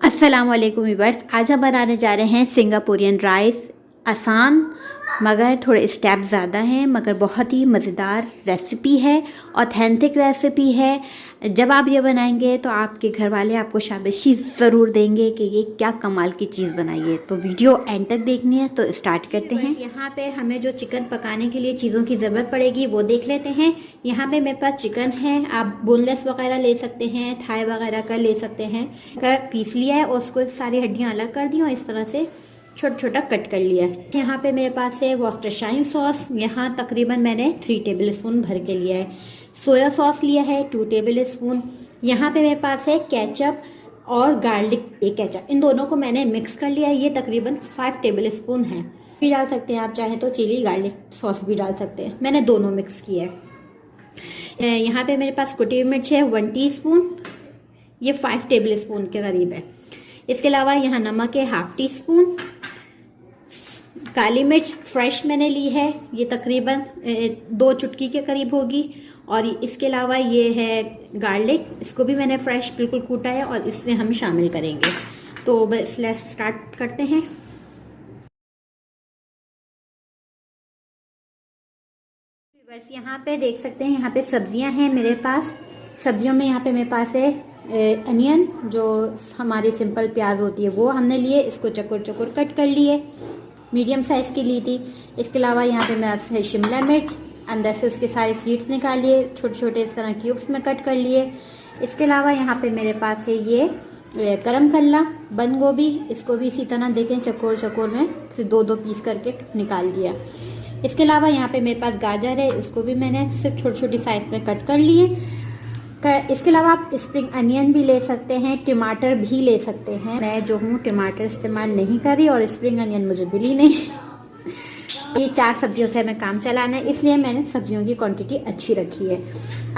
अस्सलामुअलैकुम व्यूअर्स, आज हम बनाने जा रहे हैं सिंगापुरियन राइस। आसान मगर थोड़े स्टेप ज़्यादा हैं, मगर बहुत ही मज़ेदार रेसिपी है, ऑथेंटिक रेसिपी है। जब आप ये बनाएंगे तो आपके घर वाले आपको शाबाशी ज़रूर देंगे कि ये क्या कमाल की चीज़ बनाई है। तो वीडियो एंड तक देखनी है, तो स्टार्ट करते हैं। यहाँ पे हमें जो चिकन पकाने के लिए चीज़ों की ज़रूरत पड़ेगी वो देख लेते हैं। यहाँ पे मेरे पास चिकन है, आप बोनलेस वगैरह ले सकते हैं, थाई वगैरह का ले सकते हैं। पीस लिया है और उसको सारी हड्डियाँ अलग कर दी और इस तरह से छोटा छोटा कट कर लिया है। यहाँ पे मेरे पास है वॉर्सेस्टाइन सॉस, यहाँ तकरीबन मैंने 3 टेबलस्पून भर के लिया है। सोया सॉस लिया है 2 टेबलस्पून। यहाँ पे मेरे पास है केचप और गार्लिक केचप, इन दोनों को मैंने मिक्स कर लिया है। ये तकरीबन 5 टेबलस्पून है। भी डाल सकते हैं आप चाहें तो चिली गार्लिक सॉस भी डाल सकते हैं, मैंने दोनों मिक्स किया है। यहाँ पे मेरे पास कुटी हुई मिर्च है 1 टीस्पून, ये 5 टेबलस्पून के करीब है। इसके अलावा यहाँ नमक है 1/2 टीस्पून। काली मिर्च फ्रेश मैंने ली है, ये तकरीबन 2 चुटकी के करीब होगी। और इसके अलावा ये है गार्लिक, इसको भी मैंने फ्रेश बिल्कुल कूटा है और इसमें हम शामिल करेंगे। तो बस लेट्स स्टार्ट करते हैं। बस यहाँ पे देख सकते हैं, यहाँ पे सब्जियां हैं मेरे पास। सब्जियों में यहाँ पे मेरे पास है अनियन, जो हमारी सिंपल प्याज होती है वो हमने लिए, इसको चकोर चकोर कट कर लिए, मीडियम साइज़ की ली थी। इसके अलावा यहाँ पे मेरे पास है शिमला मिर्च, अंदर से उसके सारे सीड्स निकाल लिए, छोटे छोटे इस तरह क्यूब्स में कट कर लिए। इसके अलावा यहाँ पे मेरे पास है ये गरम कल्ला, बंद गोभी, इसको भी इसी तरह देखें चकोर चकोर में से 2-2 पीस करके निकाल दिया। इसके अलावा यहाँ पे मेरे पास गाजर है, इसको भी मैंने सिर्फ छोटी छोटी साइज़ में कट कर लिए। इसके अलावा आप स्प्रिंग अनियन भी ले सकते हैं, टमाटर भी ले सकते हैं। मैं जो हूँ टमाटर इस्तेमाल नहीं कर रही और स्प्रिंग अनियन मुझे मिली नहीं। ये 4 सब्जियों से हमें काम चलाना है, इसलिए मैंने सब्जियों की क्वांटिटी अच्छी रखी है।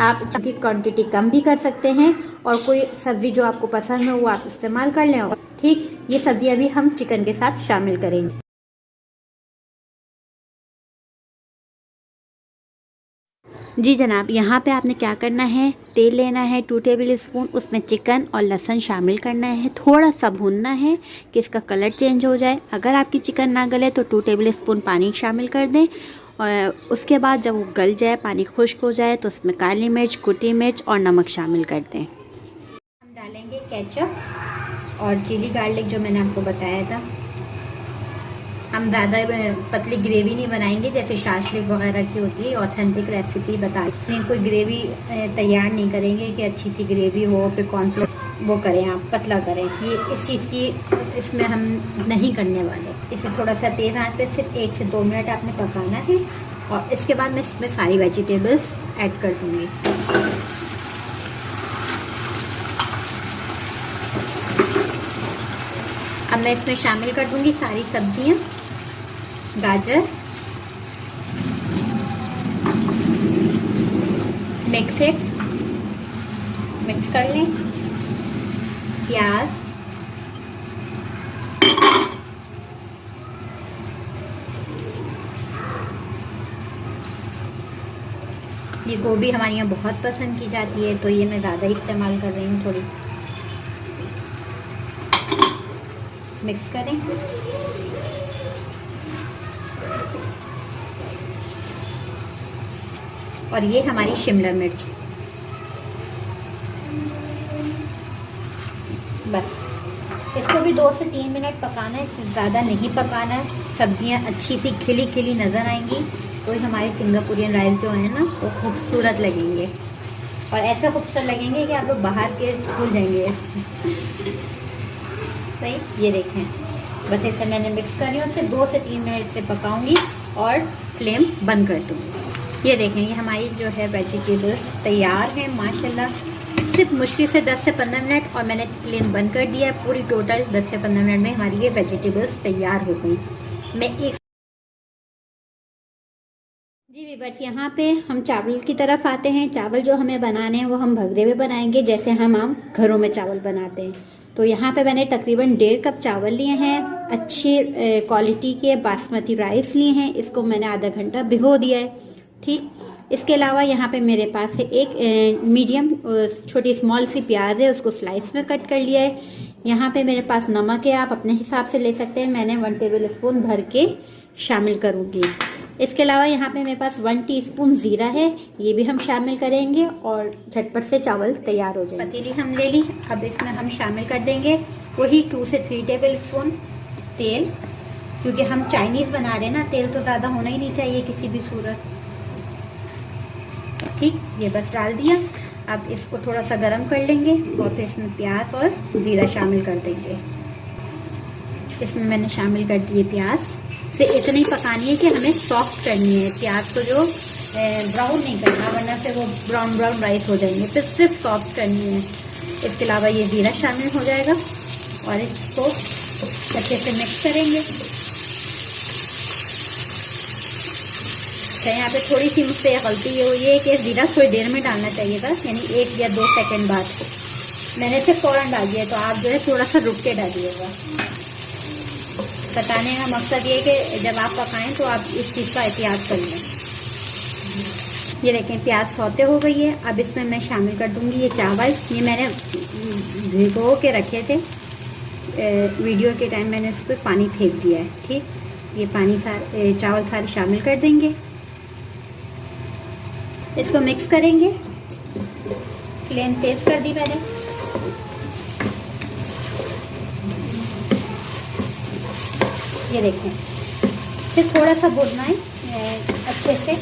आप की क्वांटिटी कम भी कर सकते हैं और कोई सब्ज़ी जो आपको पसंद हो वो आप इस्तेमाल कर लें। और ठीक ये सब्जियाँ भी हम चिकन के साथ शामिल करेंगे। जी जनाब, यहाँ पे आपने क्या करना है, तेल लेना है 2 टेबलस्पून, उसमें चिकन और लहसुन शामिल करना है, थोड़ा सा भूनना है कि इसका कलर चेंज हो जाए। अगर आपकी चिकन ना गले तो 2 टेबलस्पून पानी शामिल कर दें और उसके बाद जब वो गल जाए, पानी खुश्क हो जाए, तो उसमें काली मिर्च, कुटी मिर्च और नमक शामिल कर दें। हम डालेंगे केचप और चिली गार्लिक जो मैंने आपको बताया था। हम ज़्यादा पतली ग्रेवी नहीं बनाएंगे जैसे शाशलिक वगैरह की होती है, ऑथेंटिक रेसिपी बता नहीं, कोई ग्रेवी तैयार नहीं करेंगे कि अच्छी सी ग्रेवी हो फिर कॉर्नफ्लोर वो करें, आप पतला करें। ये इस चीज़ की इसमें हम नहीं करने वाले। इसे थोड़ा सा तेज़ आंच पे सिर्फ 1 से 2 मिनट आपने पकाना है और इसके बाद मैं इसमें सारी वेजिटेबल्स ऐड कर दूँगी। अब मैं इसमें शामिल कर दूँगी सारी सब्जियाँ। गाजर, मिक्स कर लें, प्याज, ये गोभी हमारे यहाँ बहुत पसंद की जाती है तो ये मैं ज़्यादा इस्तेमाल कर रही हूँ। थोड़ी मिक्स करें। और ये हमारी शिमला मिर्च, बस इसको भी 2 से 3 मिनट पकाना है, इससे ज़्यादा नहीं पकाना है। सब्जियां अच्छी सी खिली खिली नज़र आएंगी तो हमारे सिंगापुरियन राइस जो है ना वो खूबसूरत लगेंगे और ऐसे खूबसूरत लगेंगे कि आप लोग बाहर के भूल जाएंगे। सही, ये देखें, बस ऐसे मैंने मिक्स कर रही हूँ, उससे 2 से 3 मिनट से पकाऊंगी और फ्लेम बंद कर दूँगी। ये देखें, ये हमारी जो है वेजिटेबल्स तैयार हैं माशाल्लाह। सिर्फ मुश्किल से 10 से 15 मिनट और मैंने फ्लेम बंद कर दिया है। पूरी टोटल 10 से 15 मिनट में हमारी ये वेजिटेबल्स तैयार हो गई। मैं एक जी व्यूअर्स, यहाँ पे हम चावल की तरफ आते हैं। चावल जो हमें बनाने हैं वो हम भगरे में बनाएंगे जैसे हम घरों में चावल बनाते हैं। तो यहाँ पे मैंने तकरीबन 1.5 कप चावल लिए हैं, अच्छी क्वालिटी के बासमती राइस लिए हैं। इसको मैंने आधा घंटा भिगो दिया है। ठीक, इसके अलावा यहाँ पे मेरे पास है एक मीडियम छोटी स्मॉल सी प्याज है, उसको स्लाइस में कट कर लिया है। यहाँ पे मेरे पास नमक है, आप अपने हिसाब से ले सकते हैं। मैंने 1 टेबल स्पून भर के शामिल करूँगी। इसके अलावा यहाँ पे मेरे पास 1 टीस्पून ज़ीरा है, ये भी हम शामिल करेंगे और झटपट से चावल तैयार हो जाएंगे। पतीली हम ले ली, अब इसमें हम शामिल कर देंगे वही 2 से 3 टेबल स्पून तेल, क्योंकि हम चाइनीज़ बना रहे हैं ना, तेल तो ज़्यादा होना ही नहीं चाहिए किसी भी सूरत। ठीक, ये बस डाल दिया। अब इसको थोड़ा सा गर्म कर लेंगे और फिर इसमें प्याज और ज़ीरा शामिल कर देंगे। इसमें मैंने शामिल कर दिए प्याज। से इतनी ही पकानी है कि हमें सॉफ्ट करनी है प्याज को, जो ब्राउन नहीं करना, वरना फिर वो ब्राउन ब्राउन राइस हो जाएंगे, फिर सिर्फ सॉफ्ट करनी है। इसके अलावा ये ज़ीरा शामिल हो जाएगा और इसको अच्छे से मिक्स करेंगे। अच्छा, यहाँ पे थोड़ी सी मुझसे गलती ये हुई है कि ज़ीरा थोड़ी देर में डालना चाहिए था, यानी 1 या 2 सेकंड बाद। मैंने इसे फ़ौरन डाल दिया, तो आप जो है थोड़ा सा रुक के डालिएगा। बताने का मकसद ये है कि जब आप पकाएं तो आप इस चीज़ का एहतियात कर लें। ये देखें प्याज सौते हो गई है। अब इसमें मैं शामिल कर दूंगी ये चावल। ये मैंने भिगो के रखे थे, वीडियो के टाइम मैंने इस पर पानी फेंक दिया है। ठीक, ये पानी चावल सारे शामिल कर देंगे, इसको मिक्स करेंगे। फ्लेम तेज़ कर दी मैंने। ये देखें, फिर थोड़ा सा भूनना है अच्छे से,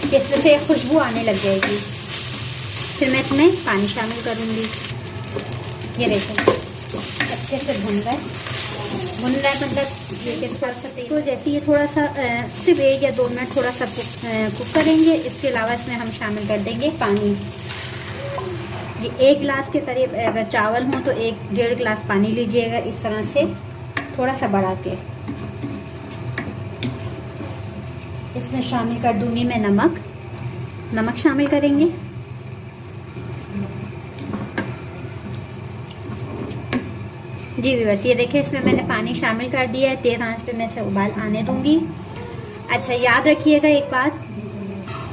इसमें से खुशबू आने लग जाएगी। फिर मैं इसमें पानी शामिल करूँगी। ये देखें अच्छे से भून रहा है मतलब लेकिन थोड़ा सा तो जैसे ये थोड़ा सा सिर्फ 1 या 2 मिनट थोड़ा सा कुक करेंगे। इसके अलावा इसमें हम शामिल कर देंगे पानी। ये 1 गिलास के करीब अगर चावल हो तो 1-1.5 गिलास पानी लीजिएगा, इस तरह से थोड़ा सा बढ़ा के। इसमें शामिल कर दूंगी मैं नमक शामिल करेंगे। जी व्यूअर्स, ये देखें इसमें मैंने पानी शामिल कर दिया है। तेज़ आंच पे मैं इसे उबाल आने दूंगी। अच्छा, याद रखिएगा एक बात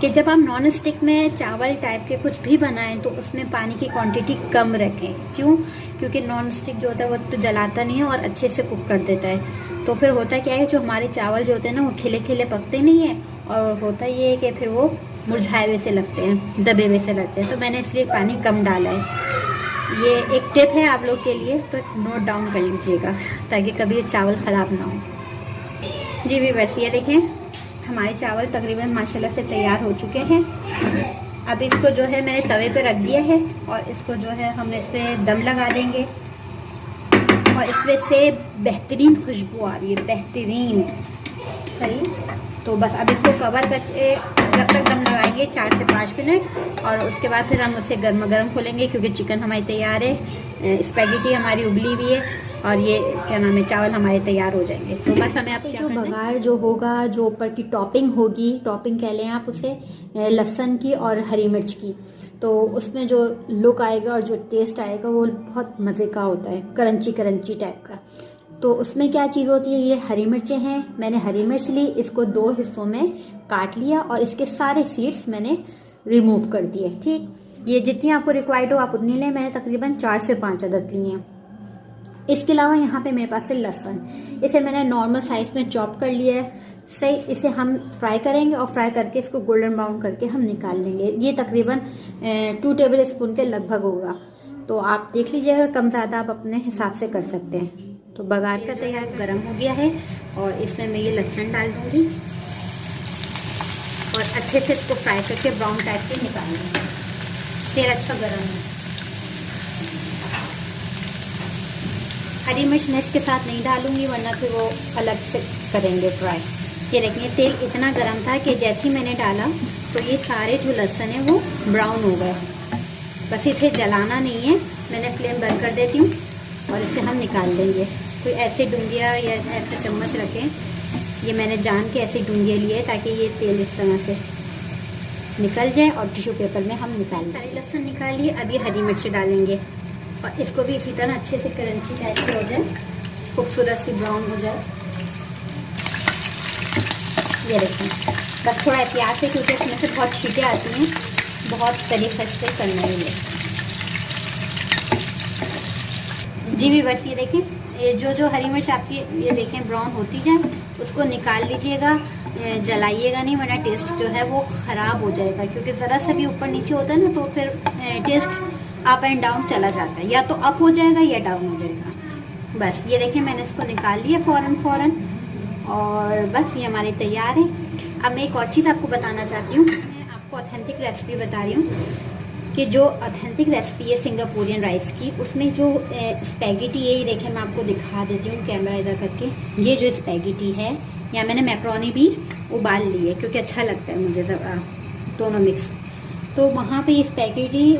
कि जब आप नॉन स्टिक में चावल टाइप के कुछ भी बनाएं तो उसमें पानी की क्वांटिटी कम रखें। क्यों? क्योंकि नॉन स्टिक जो होता है वो तो जलाता नहीं है और अच्छे से कुक कर देता है। तो फिर होता क्या है, जो हमारे चावल जो होते हैं ना वो खिले खिले पकते नहीं है, और होता ये है कि फिर वो मुरझाए हुए से लगते हैं, दबे हुए से लगते हैं। तो मैंने इसलिए पानी कम डाला है। ये एक टिप है आप लोग के लिए, तो नोट डाउन कर लीजिएगा ताकि कभी ये चावल ख़राब ना हो। जी व्यूअर्स, ये देखें हमारे चावल तकरीबन माशाल्लाह से तैयार हो चुके हैं। अब इसको जो है मैंने तवे पे रख दिया है और इसको जो है हम इसमें दम लगा देंगे और इसमें से बेहतरीन खुशबू आ रही है, बेहतरीन। सही, तो बस अब इसको कवर करके जब तक दम लगाएंगे 4 से 5 मिनट, और उसके बाद फिर हम उसे गर्मा गर्म खोलेंगे क्योंकि चिकन हमारी तैयार है, स्पैगेटी हमारी उबली हुई है और ये क्या नाम है चावल हमारे तैयार हो जाएंगे। तो बस हमें आप जो बघार जो होगा, जो ऊपर की टॉपिंग होगी, टॉपिंग कह लें आप उसे, लहसुन की और हरी मिर्च की, तो उसमें जो लुक आएगा और जो टेस्ट आएगा वो बहुत मज़े का होता है, क्रंची क्रंची टाइप का। तो उसमें क्या चीज़ होती है, ये हरी मिर्चें हैं। मैंने हरी मिर्च ली, इसको 2 हिस्सों में काट लिया और इसके सारे सीड्स मैंने रिमूव कर दिए। ठीक, ये जितनी आपको रिक्वायर्ड हो आप उतनी लें। मैंने तकरीबन 4 से 5 अदद लिए हैं। इसके अलावा यहाँ पे मेरे पास है लहसुन, इसे मैंने नॉर्मल साइज़ में चॉप कर लिया है। सही, इसे हम फ्राई करेंगे और फ्राई करके इसको गोल्डन ब्राउन करके हम निकाल लेंगे। ये तकरीबन 2 टेबल स्पून के लगभग होगा, तो आप देख लीजिएगा, कम ज़्यादा आप अपने हिसाब से कर सकते हैं। तो बघार का तैयार गर्म हो गया है और इसमें मैं ये लहसुन डाल दूँगी और अच्छे से इसको फ्राई करके ब्राउन टाइप के निकाल लेंगे। तेल अच्छा गर्म है। हरी मिर्च मैं इसके साथ नहीं डालूंगी वरना फिर वो अलग से करेंगे फ्राई। ये देखिए तेल इतना गर्म था कि जैसे ही मैंने डाला तो ये सारे जो लहसुन है वो ब्राउन हो गए। बस इसे जलाना नहीं है, मैंने फ्लेम बंद कर देती हूँ और इसे हम निकाल देंगे। कोई ऐसे डूंगिया या ऐसा चम्मच रखें, ये मैंने जान के ऐसे डूंगिया लिए ताकि ये तेल इस तरह से निकल जाए और टिश्यू पेपर में हम निकाल दें। सारे लहसुन निकाल लिए, अब ये हरी मिर्च डालेंगे और इसको भी इसी तरह अच्छे से क्रंची टाइप की हो जाए, खूबसूरत सी ब्राउन हो जाए। ये देखें, बस थोड़ा एहतियात है क्योंकि इसमें से बहुत छींटे आती हैं, बहुत तरीके से करना है ये। जी व्यूअर्स, ये देखें, ये जो हरी मिर्च आपकी ये देखें ब्राउन होती जाए, उसको निकाल लीजिएगा, जलाइएगा नहीं, वरना टेस्ट जो है वो ख़राब हो जाएगा, क्योंकि ज़रा सा भी ऊपर नीचे होता है ना तो फिर टेस्ट अप एंड डाउन चला जाता है, या तो अप हो जाएगा या डाउन हो जाएगा। बस ये देखें, मैंने इसको निकाल लिया फ़ौरन और बस ये हमारे तैयार है। अब मैं एक और चीज़ आपको बताना चाहती हूँ, मैं आपको ऑथेंटिक रेसिपी बता रही हूँ कि जो ऑथेंटिक रेसिपी है सिंगापुरियन राइस की, उसमें जो स्पैगेटी है, ये देखें मैं आपको दिखा देती हूँ कैमरा इधर करके। ये जो स्पैगेटी है, या मैंने मैक्रोनी भी उबाल ली है क्योंकि अच्छा लगता है मुझे दोनों मिक्स। तो वहाँ पे ये स्पैगेटी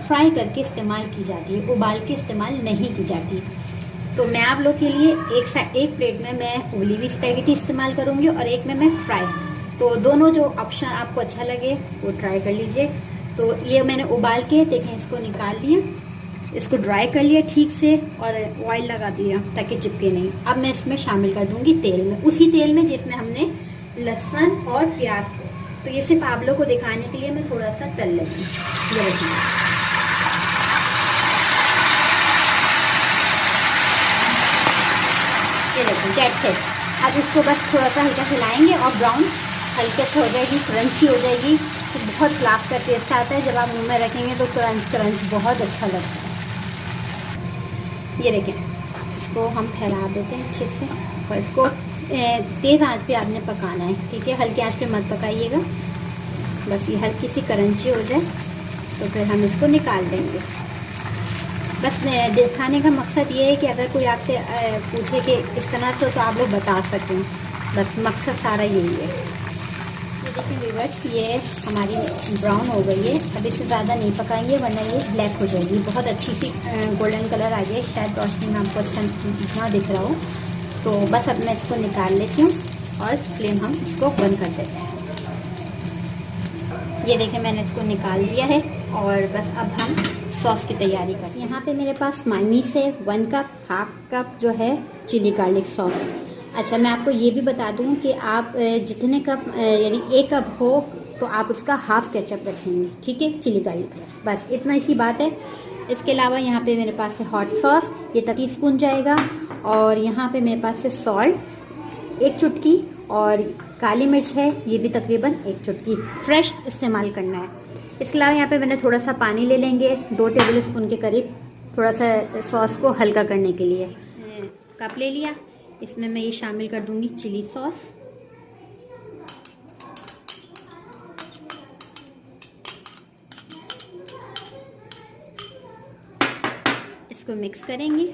फ्राई करके इस्तेमाल की जाती है, उबाल के इस्तेमाल नहीं की जाती। तो मैं आप लोग के लिए एक प्लेट में मैं उबली हुई स्पैगेटी इस्तेमाल करूँगी और एक में मैं फ्राई। तो दोनों जो ऑप्शन आपको अच्छा लगे वो ट्राई कर लीजिए। तो ये मैंने उबाल के देखें इसको निकाल लिया, इसको ड्राई कर लिया ठीक से और ऑयल लगा दिया ताकि चिपके नहीं। अब मैं इसमें शामिल कर दूंगी तेल में, उसी तेल में जिसमें हमने लहसुन और प्याज को। तो ये सिर्फ आप लोग को दिखाने के लिए मैं थोड़ा सा तल लेती हूँ। ये देखिए, ये देखिए डेट्स इट। अब इसको बस थोड़ा सा हल्का हिलाएंगे और ब्राउन हल्के से हो जाएगी, क्रंची हो जाएगी। तो बहुत फ्लाफ का टेस्ट आता है, जब आप मुंह में रखेंगे तो क्रंच बहुत अच्छा लगता है। ये देखें, इसको हम फैला देते हैं अच्छे से और इसको तेज़ आंच पे आपने पकाना है, ठीक है, हल्की आंच पे मत पकाइएगा। बस ये हल्की सी क्रंची हो जाए तो फिर हम इसको निकाल देंगे। बस दिखाने का मकसद ये है कि अगर कोई आपसे पूछे कि इस तरह से तो आप लोग बता सकें, बस मकसद सारा यही है। ये देखिए व्यूअर्स, ये हमारी ब्राउन हो गई है। अब इससे ज़्यादा नहीं पकाएंगे वरना ये ब्लैक हो जाएगी। बहुत अच्छी सी गोल्डन कलर आ गया, शायद रोशनी में आपको अच्छा इतना दिख रहा हो। तो बस अब मैं इसको निकाल लेती हूँ और फ्लेम हम इसको बंद कर देते हैं। ये देखिए मैंने इसको निकाल लिया है और बस अब हम सॉस की तैयारी करते हैं। यहाँ पे मेरे पास मायोनीज़ है 1 कप, हाफ कप जो है चिली गार्लिक सॉस। अच्छा, मैं आपको ये भी बता दूं कि आप जितने कप यानी 1 कप हो तो आप उसका हाफ केचप रखेंगे, ठीक है, चिली गार्लिक सॉस। बस इतना इसी बात है। इसके अलावा यहाँ पे मेरे पास है हॉट सॉस, ये टीस्पून जाएगा, और यहाँ पे मेरे पास है सॉल्ट 1 चुटकी, और काली मिर्च है ये भी तकरीबन 1 चुटकी, फ्रेश इस्तेमाल करना है। इसके अलावा यहाँ पे मैंने थोड़ा सा पानी ले लेंगे 2 टेबल स्पून के करीब, थोड़ा सा सॉस को हल्का करने के लिए। कप ले लिया, इसमें मैं ये शामिल कर दूंगी चिली सॉस, इसको मिक्स करेंगे।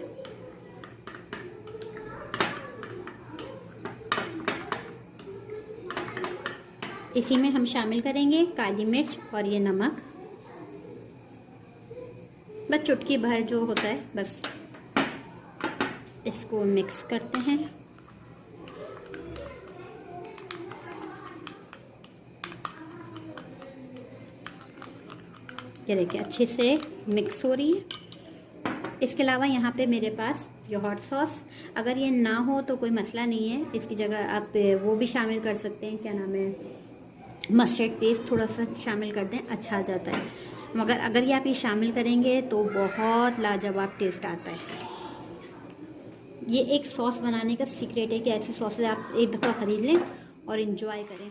इसी में हम शामिल करेंगे काली मिर्च और ये नमक, बस चुटकी भर जो होता है, बस इसको मिक्स करते हैं। ये देखिए अच्छे से मिक्स हो रही है। इसके अलावा यहाँ पे मेरे पास ये हॉट सॉस, अगर ये ना हो तो कोई मसला नहीं है, इसकी जगह आप वो भी शामिल कर सकते हैं, क्या नाम है, मस्टर्ड पेस्ट थोड़ा सा शामिल कर दें, अच्छा आ जाता है। मगर अगर ये आप ये शामिल करेंगे तो बहुत लाजवाब टेस्ट आता है। ये एक सॉस बनाने का सीक्रेट है कि ऐसी सॉस आप एक दफ़ा ख़रीद लें और इन्जॉय करें।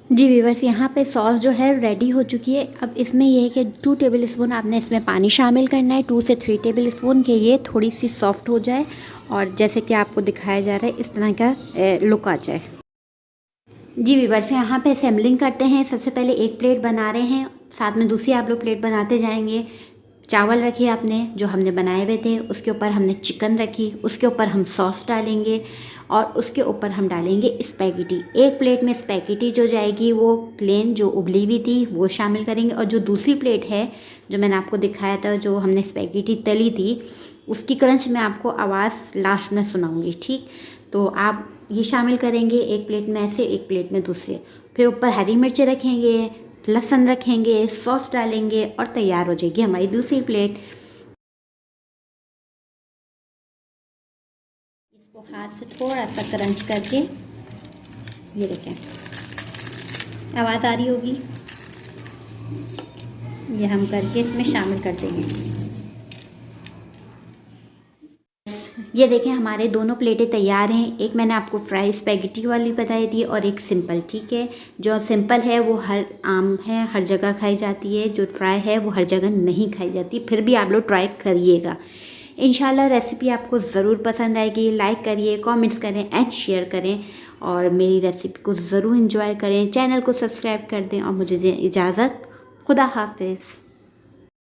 जी व्यूअर्स, यहाँ पे सॉस जो है रेडी हो चुकी है। अब इसमें यह है कि 2 टेबल स्पून आपने इसमें पानी शामिल करना है, 2 से 3 टेबल स्पून, के ये थोड़ी सी सॉफ्ट हो जाए और जैसे कि आपको दिखाया जा रहा है इस तरह का लुक आ जाए। जी व्यूअर्स, यहाँ पे असेंबलिंग करते हैं। सबसे पहले एक प्लेट बना रहे हैं, साथ में दूसरी आप लोग प्लेट बनाते जाएंगे। चावल रखे आपने जो हमने बनाए हुए थे, उसके ऊपर हमने चिकन रखी, उसके ऊपर हम सॉस डालेंगे और उसके ऊपर हम डालेंगे स्पैगेटी। एक प्लेट में स्पैगेटी जो जाएगी वो प्लेन जो उबली हुई थी वो शामिल करेंगे, और जो दूसरी प्लेट है जो मैंने आपको दिखाया था जो हमने स्पैगेटी तली थी, उसकी क्रंच मैं आपको आवाज़ लास्ट में सुनाऊंगी, ठीक। तो आप ये शामिल करेंगे एक प्लेट में ऐसे, एक प्लेट में दूसरे, फिर ऊपर हरी मिर्चें रखेंगे, लहसुन रखेंगे, सॉस डालेंगे और तैयार हो जाएगी हमारी दूसरी प्लेट। इसको हाथ से थोड़ा सा क्रंच करके, ये देखें आवाज़ आ रही होगी, ये हम करके इसमें शामिल कर देंगे। ये देखें हमारे दोनों प्लेटें तैयार हैं। एक मैंने आपको फ्राई स्पैगेटी वाली बताई थी और एक सिंपल, ठीक है। जो सिंपल है वो हर आम है, हर जगह खाई जाती है। जो फ्राई है वो हर जगह नहीं खाई जाती, फिर भी आप लोग ट्राई करिएगा। इंशाल्लाह रेसिपी आपको ज़रूर पसंद आएगी। लाइक करिए, कमेंट्स करें एंड शेयर करें और मेरी रेसिपी को ज़रूर इंजॉय करें। चैनल को सब्सक्राइब कर दें और मुझे दें इजाज़त। खुदा हाफिज़।